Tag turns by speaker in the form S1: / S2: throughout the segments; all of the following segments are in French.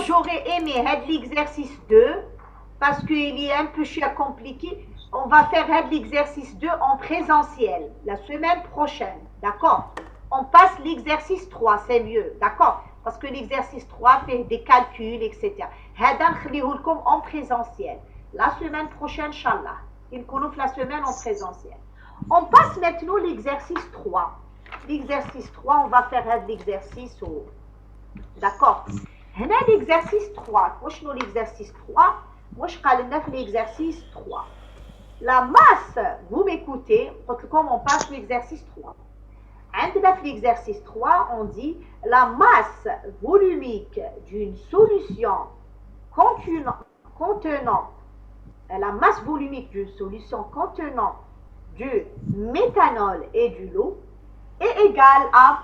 S1: j'aurais aimé l'exercice 2 parce qu'il est un peu compliqué. On va faire l'exercice 2 en présentiel la semaine prochaine. D'accord? On passe l'exercice 3, c'est mieux. D'accord? Parce que l'exercice 3 fait des calculs, etc. En présentiel. La semaine prochaine, Inch'Allah. Il connaît la semaine en présentiel. On passe maintenant l'exercice 3. L'exercice 3, on va faire l'exercice au... D'accord. L'exercice 3. Moi, l'exercice 3. Moi, je parle de l'exercice 3. La masse, vous m'écoutez, comme on passe l'exercice 3. Dans l'exercice 3, on dit la masse volumique d'une solution contenant la masse volumique d'une solution contenant du méthanol et du l'eau est égale à,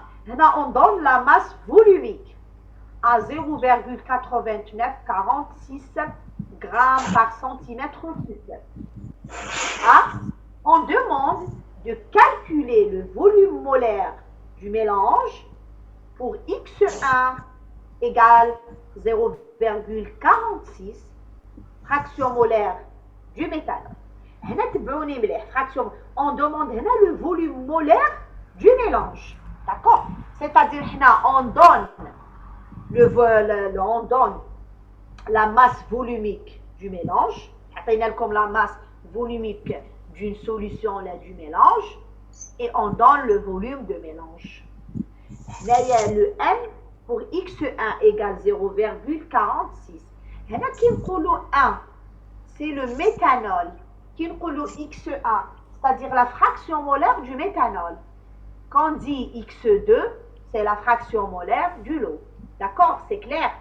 S1: on donne la masse volumique à 0,8946 grammes par centimètre cube. On demande de calculer le volume molaire du mélange pour X1 égale 0,46 fraction molaire du méthanol. On demande le volume molaire du mélange. D'accord? C'est-à-dire on donne on donne la masse volumique du mélange, comme la masse volumique d'une solution là, du mélange, et on donne le volume de mélange. Là, il y a le M pour X1 égale 0,46. Là, qui nous 1, c'est le méthanol. Qui nous X1, c'est-à-dire la fraction molaire du méthanol. Quand on dit X2, c'est la fraction molaire du lot. D'accord? C'est clair?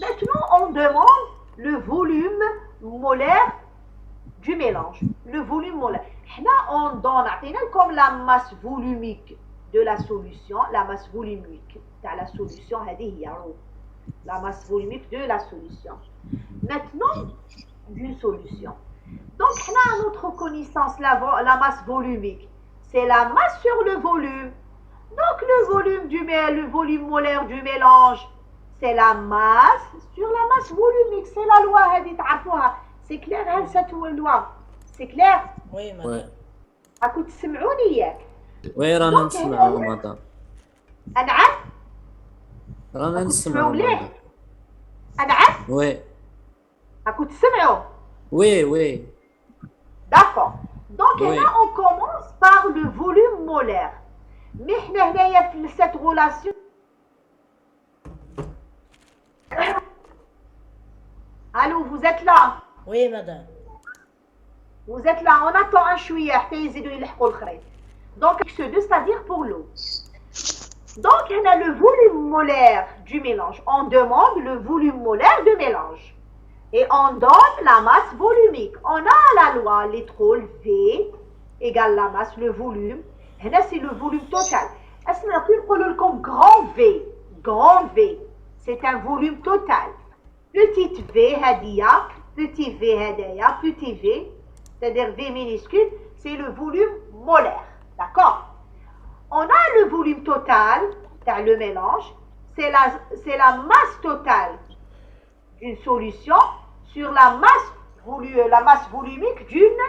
S1: Maintenant, on demande le volume molaire du mélange. Le volume molaire. Là, on donne comme la masse volumique de la solution, la masse volumique de la solution, la masse volumique de la solution. Maintenant, d'une solution. Donc, là, à notre connaissance, la masse volumique, c'est la masse sur le volume. Donc, le volume molaire du mélange, c'est la masse sur la masse volumique. C'est la loi, c'est clair, cette loi. C'est clair?
S2: Oui, madame.
S1: راكم تسمعوني ياك؟
S3: وي رانا نسمعوا مدام.
S1: نعم؟
S3: رانا نسمعوا مدام.
S1: نعم؟
S3: وي.
S1: راكم تسمعوا؟
S3: Oui.
S1: D'accord. Donc
S3: Oui.
S1: là, on commence par le volume molaire. Mais هنايا في cette relation. Allô, vous êtes là?
S2: Oui, madame.
S1: Vous êtes là, on attend un chouïa حتى يزيدوا يلحقوا الخريط. Donc X2, c'est-à-dire pour l'eau. Donc on a le volume molaire du mélange. On demande le volume molaire du mélange. Et on donne la masse volumique. On a la loi, l'étrole V égale la masse, le volume. Et là, c'est le volume total. Est-ce qu'on peut comme grand V? Grand V, c'est un volume total. Petite V, hadia, petit V, hadaya, petit V, c'est-à-dire V minuscule, c'est le volume molaire. D'accord? On a le volume total, dans le mélange, c'est la masse totale d'une solution sur la masse volumique d'une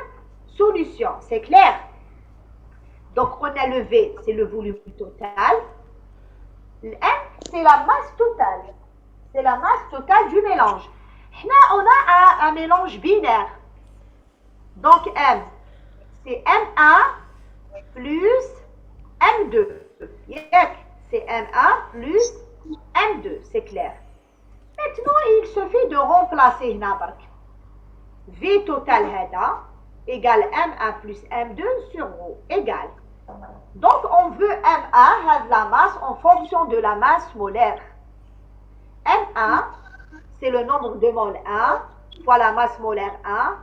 S1: solution. C'est clair? Donc, on a le V, c'est le volume total. Le M, c'est la masse totale. C'est la masse totale du mélange. Là, on a un mélange binaire. Donc, M, c'est M1 plus M2. C'est M1 plus M2. C'est clair. Maintenant, il suffit de remplacer V total هذا égale M1 plus M2 sur ρ égale. Donc, on veut M1, la masse, en fonction de la masse molaire. M1, c'est le nombre de moles 1 fois la masse molaire 1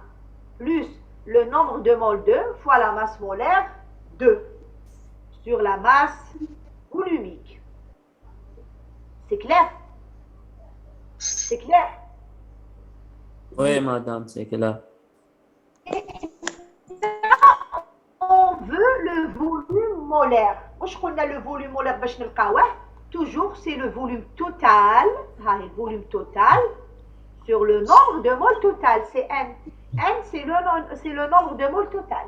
S1: plus le nombre de moles 2 fois la masse molaire 2 sur la masse volumique. C'est clair? C'est clair?
S3: Oui, madame, c'est clair.
S1: On veut le volume molaire. واش قلنا le volume molaire باش نلقاوه؟ toujours c'est le volume total, le volume total sur le nombre de moles total, c'est N. N, c'est le nombre de moles total.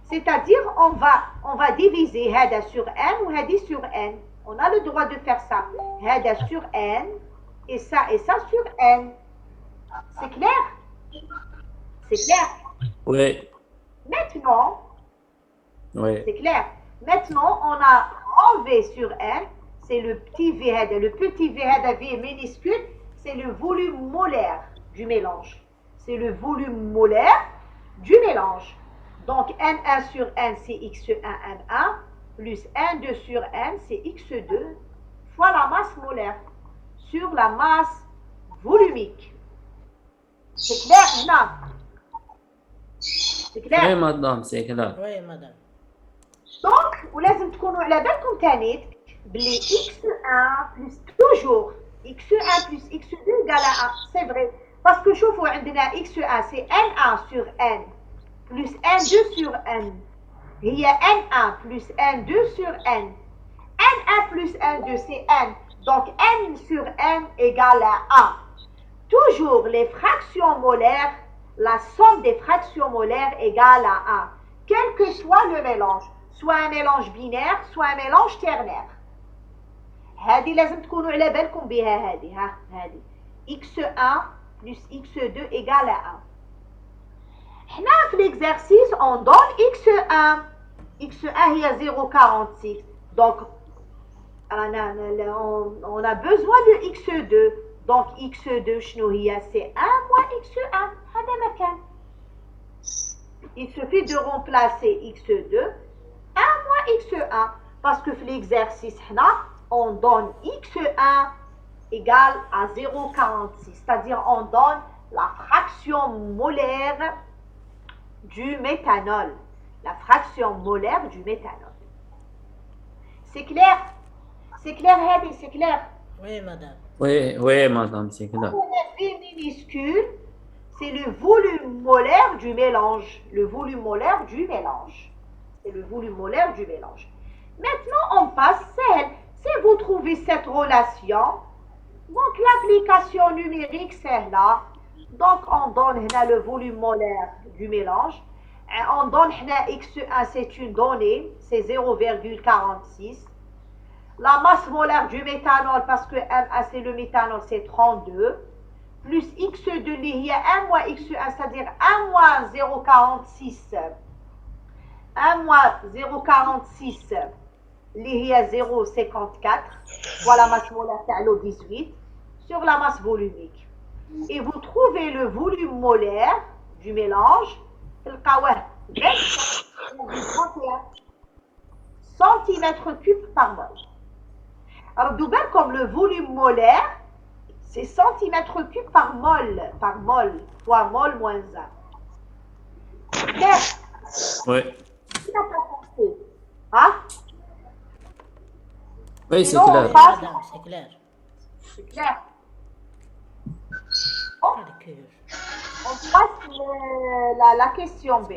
S1: C'est-à-dire, on va diviser هذا sur N ou هذه sur N. On a le droit de faire ça. هذا sur N et ça sur N. C'est clair? C'est clair?
S3: Oui.
S1: Maintenant,
S3: Oui.
S1: c'est clair. Maintenant, on a en V sur N, c'est le petit V هذا, le petit V هذا V minuscule, c'est le volume molaire du mélange. C'est le volume molaire du mélange. Donc, N1 sur N, c'est X1 N1, plus N2 sur N, c'est X2, fois la masse molaire sur la masse volumique. C'est clair, non? C'est clair?
S3: Oui, madame, c'est clair.
S2: Oui, madame.
S1: Donc, ولازم تكونوا على بالكم تاني بلي X1 plus toujours X1 plus X2 égale à 1. C'est vrai. Parce que شوفوا عندنا X1 c'est N1 sur N plus N2 sur N. Il y a N1 plus N2 sur N. N1 plus N2 c'est N. Donc N sur N égale à 1. Toujours les fractions molaires, la somme des fractions molaires égale à 1. Quel que soit le mélange. Soit un mélange binaire, soit un mélange ternaire. هذه لازم تكونوا على بالكم بها هذه هذه x1 plus x2 égale à 1. احنا في l'exercice on donne x1. x1 هي 0,46. Donc on a besoin de x2. Donc x2 شنو هي؟ c'est 1 moins x1. هذا مكان. Il suffit de remplacer x2 1 moins x1 parce que في l'exercice on donne x1 égale à 0,46, c'est-à-dire on donne la fraction molaire du méthanol. La fraction molaire du méthanol. C'est clair? C'est clair, Hadi? C'est clair?
S2: Oui, madame.
S3: Oui, oui, madame, c'est clair.
S1: V minuscule, c'est le volume molaire du mélange. Le volume molaire du mélange. C'est le volume molaire du mélange. Maintenant, on passe celle. Si vous trouvez cette relation, donc l'application numérique, c'est là. Donc, on donne là le volume molaire du mélange. Et on donne là X1, c'est une donnée, c'est 0,46. La masse molaire du méthanol, parce que MA, c'est le méthanol, c'est 32. Plus X2, il y a 1 moins X1, c'est-à-dire 1 moins 0,46. 1 moins 0,46. اللي هي 0,54 voilà masse molaire تاع 18 sur la masse volumique et vous trouvez le volume molaire du mélange تلقاوه 31 cm3 par mol. ردوا بالكم le volume molaire c'est cm3 par mol fois mol moins 1. Claire?
S3: Oui.
S1: Qui n'a pas compris? Hein?
S3: Oui, c'est
S1: Sinon,
S3: clair.
S2: Oui,
S1: passe.
S2: madame, c'est clair.
S1: C'est clair.
S2: Calcul.
S1: On passe la question B.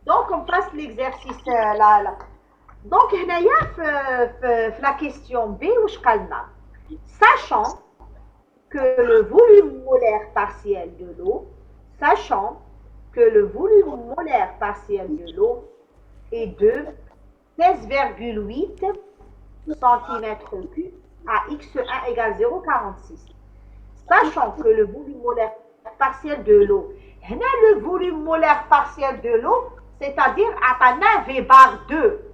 S1: Donc, on passe l'exercice là. Donc, هنايا في la question B واش قالنا؟ Sachant que le volume molaire partiel de l'eau, sachant que le volume molaire partiel de l'eau est de 16,8 cm3 à x1 égale 0,46. Sachant que le volume molaire partiel de l'eau, le volume molaire partiel de l'eau, c'est-à-dire à V bar 2.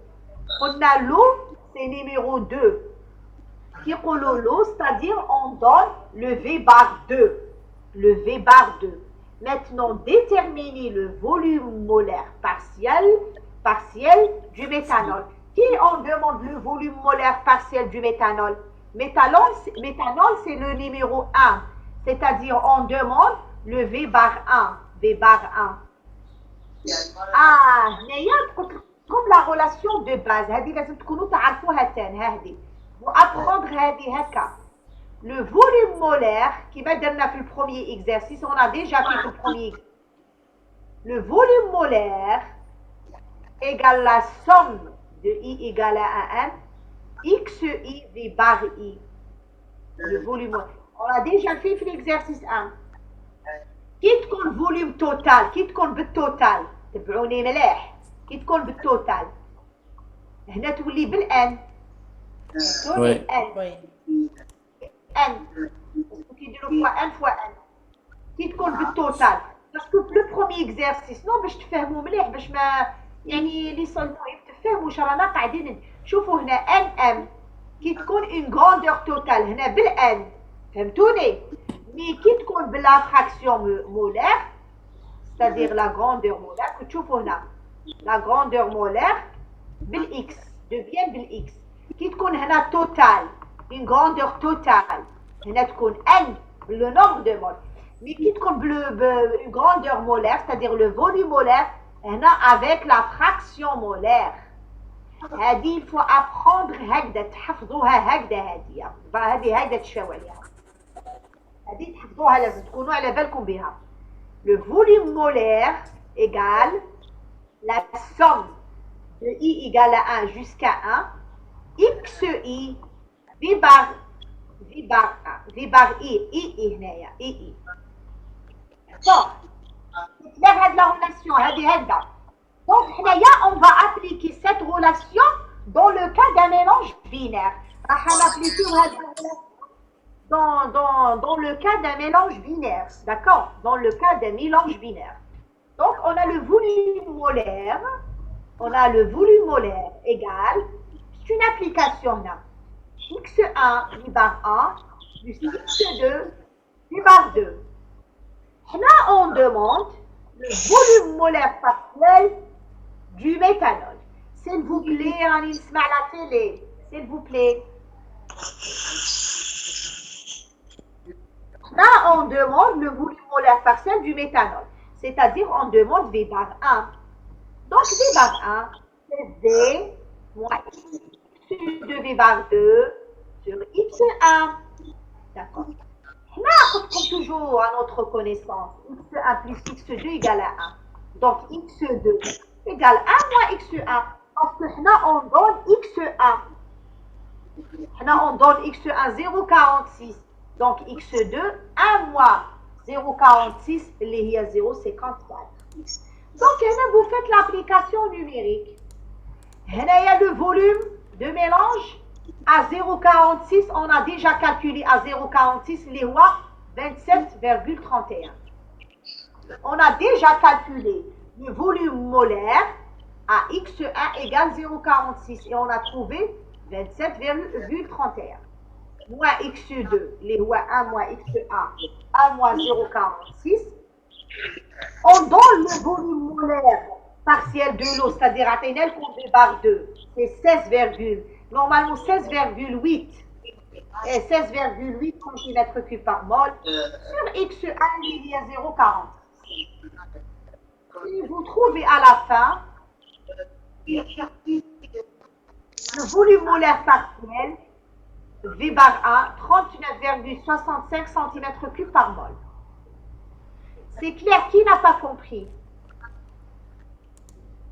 S1: On a l'eau, c'est numéro 2. Qui l'eau, c'est-à-dire on donne le V bar 2. Le V bar 2. Maintenant, déterminer le volume molaire partiel du méthanol. Qui on demande le volume molaire partiel du méthanol? Méthanol, c'est le numéro 1. C'est-à-dire, on demande le V bar 1. V bar 1. Comme la relation de base. هذه لازم تكونوا تعرفوها تاني هذه. Vous apprendre هذه هكا. Le volume molaire, qui va donner le premier exercice, on a déjà fait le premier exercice. le volume molaire égale la somme de I égale à 1, XI V bar I. Le volume molaire. On a déjà fait l'exercice 1. كي تكون الفوليوم توتال كي تكون بالتوتال تبعوني ملاح كي تكون بالتوتال هنا تولي بالان
S3: وي
S2: وي
S1: ان كيديروا فوا ان فوا ان كي تكون بالتوتال باسكو لو بروميي اكزرسيس نو باش تفهموا مليح باش ما يعني لي سولمون تفهموا واش رانا قاعدين شوفوا هنا ان ام كي تكون اون غراندور توتال هنا بالان فهمتوني مي كي تكون بلا فراكسيون مولير c'est-à-dire la grandeur molaire que تشوفوا هنا la grandeur molaire بالإكس devient بالإكس كي تكون هنا توتال une grandeur totale هنا تكون n le nombre de moles mais كي تكون une grandeur molaire c'est-à-dire le volume molaire هنا avec la fraction molaire هذه il faut apprendre هكذا تحفظوها هكذا هذه هكذا تشاو عليها هذه تحفظوها لازم تكونوا على بالكم بها le volume molaire égale la somme de I égale à 1 jusqu'à 1, XI V bar 1, V bar I هنايا I. Donc, c'est clair هاد la relation, هادي هكذا. Donc, هنايا on va appliquer cette relation dans le cas d'un mélange binaire. راح نappliquer هاد la relation dans le cas d'un mélange binaire, d'accord? Dans le cas d'un mélange binaire. Donc, on a le volume molaire égale, c'est une application là, x1 V bar 1 plus x2 V bar 2. Là, on demande le volume molaire partiel du méthanol. S'il vous plaît, on à la télé, s'il vous plaît. Là, on demande le volume molaire partiel du méthanol, c'est-à-dire on demande V bar 1. Donc V bar 1, c'est V moins X de V bar 2 sur X1. D'accord. Là, comme toujours à notre connaissance, X1 plus X2 égale à 1. Donc X2 égale 1 moins X1. Parce que là, on donne X1. Là, on donne X1 0,46. Donc x2 1 moins 0,46 اللي هي 0,54. Donc هنا vous faites l'application numérique. هنا il y a le volume de mélange à 0,46 on a déjà calculé à 0,46 اللي هو 27,31. On a déjà calculé le volume molaire à x1 égale 0,46 et on a trouvé 27,31. Moins x2, les lois 1 moins x1, 1 moins 0,46. On donne le volume molaire partiel de l'eau, c'est-à-dire à Ténel contre V bar 2, c'est 16, normalement 16,8 et 16,8 cm3 par mol. Sur x1, il y a 0,40. Et vous trouvez à la fin le volume molaire partiel V bar 1, 39,65 cm3 par mol. C'est clair, qui n'a pas compris?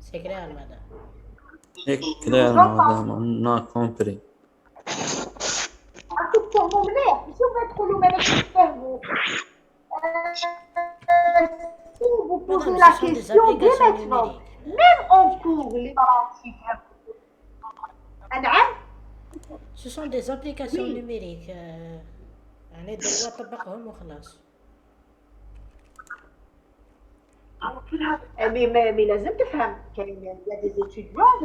S2: C'est clair, madame.
S3: C'est clair, madame, on a compris.
S1: تفهموا مليح ماشي تدخلوا مالك تفهموا si vous posez la question dès maintenant même en cours les parents نعم
S2: Ce sont des applications numériques. يعني دابا طبقهم وخلاص.
S1: mais لازم تفهم كاين il y a des étudiants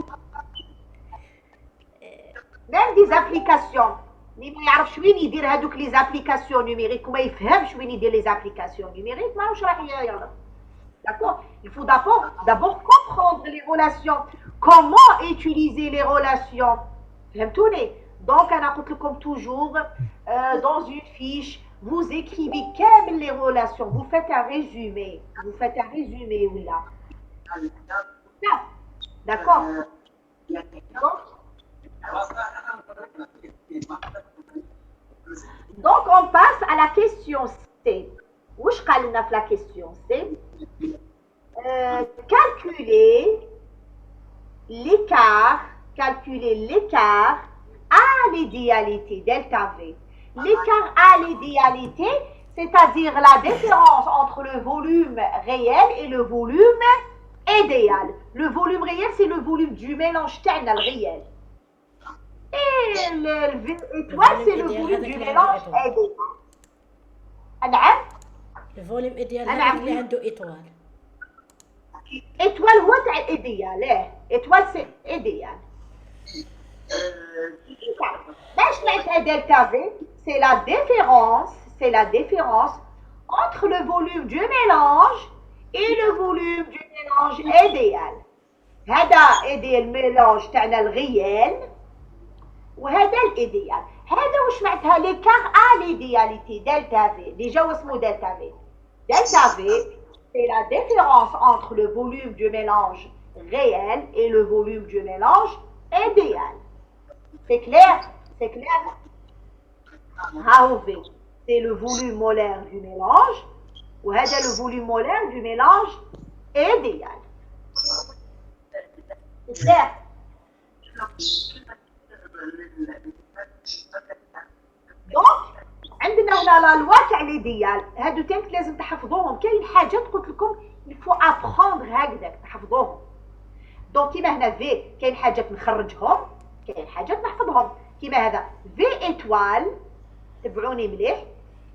S1: même des applications اللي ما يعرفش وين يدير هذوك لي زابليكاسيون نيميريك وما يفهمش وين يدير لي زابليكاسيون نيميريك ماهوش راح يعرف. D'accord? Il faut d'abord comprendre les relations. Comment utiliser les relations? فهمتوني؟ Donc أنا قلت لكم toujours dans une fiche vous écrivez كامل les relations. Vous faites un résumé. ولا. D'accord? Donc on passe à la question C. واش قال لنا في la question C? calculer l'écart à l'idéalité, delta V. L'écart à l'idéalité, c'est-à-dire la différence entre le volume réel et le volume idéal. Le volume réel, c'est le volume du mélange تاعنا réel. Et le V étoile, c'est le volume du mélange idéal. نعم.
S2: الفوليوم ايديال هذا اللي عنده ايطوال.
S1: étoile هو تاع الايديال. étoile c'est idéal. باش نعطيها دلتا في c'est la différence entre le volume du mélange et le volume du mélange idéal. هذا idéal mélange تاعنا الغيال وهذا الايديال. هذا واش معناتها l'écart à l'idéalité delta V. déjà واسمو delta V. delta V c'est la différence entre le volume du mélange réel et le volume du mélange idéal. C'est clair? C'est clair? V, c'est le volume molaire du mélange. Ou c'est le volume molaire du mélange idéal. C'est clair? Donc, عندنا هنا لا لوا تاع ليديال. هادو تانك لازم تحفظوهم. كاين حاجات قلت لكم il faut apprendre هكذاك تحفظوهم. دونك كيما هنا في كاين حاجات نخرجهم كاين حاجات نحفظهم. كيما هذا في ايتوال تبعوني مليح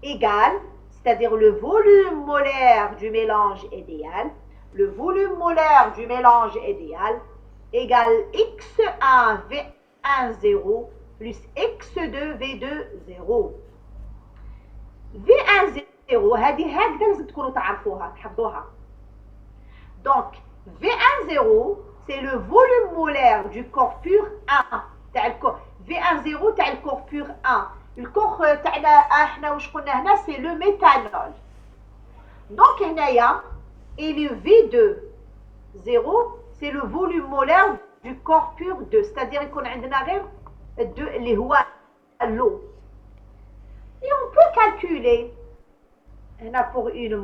S1: égal, c'est-à-dire le volume molaire du mélange idéal, le volume molaire du mélange idéal égale x1 V1 0 plus x2 V2 0. V1 0 هذه هكذا لازم تكونوا تعرفوها تحفظوها. Donc V1 0 c'est le volume molaire du corps pur 1 تاع الكور. V1 0 تاع الكور pur 1. الكور تاعنا احنا واش قلنا هنا سي لو ميثانول. دونك هنايا et le V2 0 c'est le volume molaire du corps pur 2 c'est-à-dire يكون عندنا غير 2 اللي هو l'eau. Et on peut calculer هنا pour une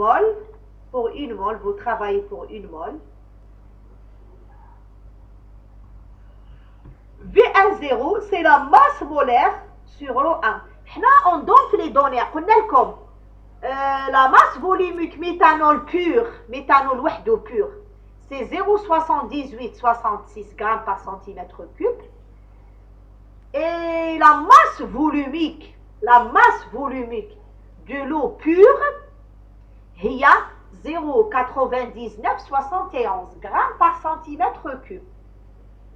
S1: mole vous travaillez pour une mole. V10 c'est la masse molaire sur l'eau1. Là, on donne les données. Comme la masse volumique méthanol pur, méthanol wahdo pur, c'est 0,7866 grammes par centimètre cube. Et la masse volumique de l'eau pure, il y a 0,9971 grammes par centimètre cube.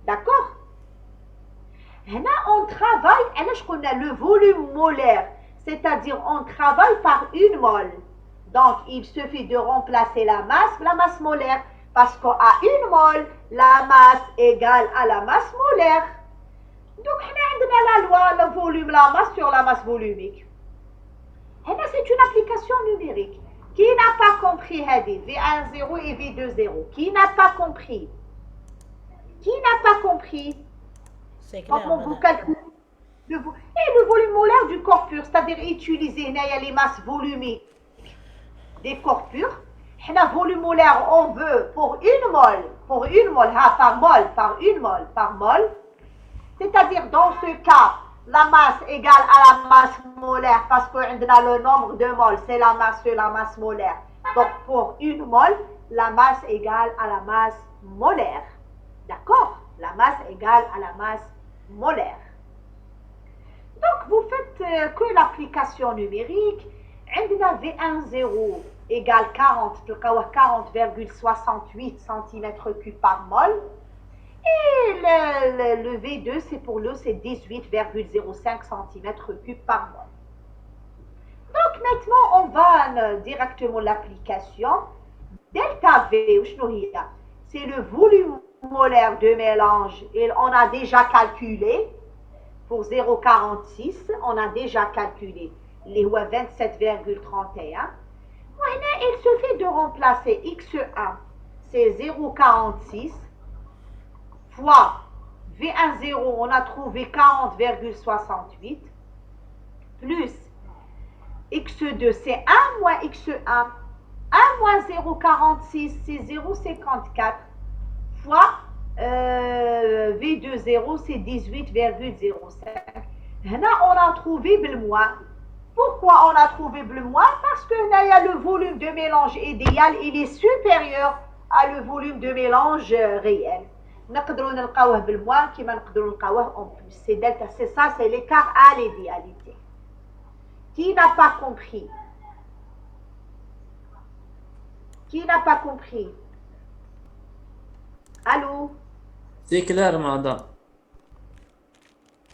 S1: D'accord? Là, on travaille, le volume molaire, c'est-à-dire on travaille par une mole. Donc, il suffit de remplacer la masse molaire, parce qu'à une mole, la masse égale à la masse molaire. Donc, on a la loi, le volume, la masse sur la masse volumique. Et là, c'est une application numérique. Qui n'a pas compris V1 0 et V2 0? Qui n'a pas compris? Qui n'a pas compris? Quand on vous calcule et le volume molaire du corps pur, c'est-à-dire utiliser les masses volumiques des corps purs. Le volume molaire, on veut pour une mole, par mole. C'est-à-dire dans ce cas, la masse égale à la masse molaire parce qu'on a le nombre de moles, c'est la masse molaire. Donc pour une mole, la masse égale à la masse molaire. D'accord? La masse égale à la masse molaire. Donc vous faites que l'application numérique. عندنا V1 0 égale 40,68 cm3 par mol. Et le V2 c'est pour l'eau c'est 18,05 cm3 par mol. Donc maintenant on va directement l'application. Delta V, c'est le volume molaire de mélange et on a déjà calculé pour 0,46 on a déjà calculé les 27,31. Maintenant il suffit de remplacer x1 c'est 0,46 fois V1 0 on a trouvé 40,68 plus x2 c'est 1 moins x1 1 moins 0,46, c'est 0,54 fois V20, c'est 18,05. Là, on a trouvé le moins. Pourquoi on a trouvé le moins? Parce que là, il y a le volume de mélange idéal, il est supérieur à le volume de mélange réel. نقدروا نلقاوه بالموان كيما نقدروا نلقاوه en plus. C'est delta, c'est ça, c'est l'écart à l'idéalité. Qui n'a pas compris? Qui n'a pas compris? Allô?
S3: C'est clair, madame.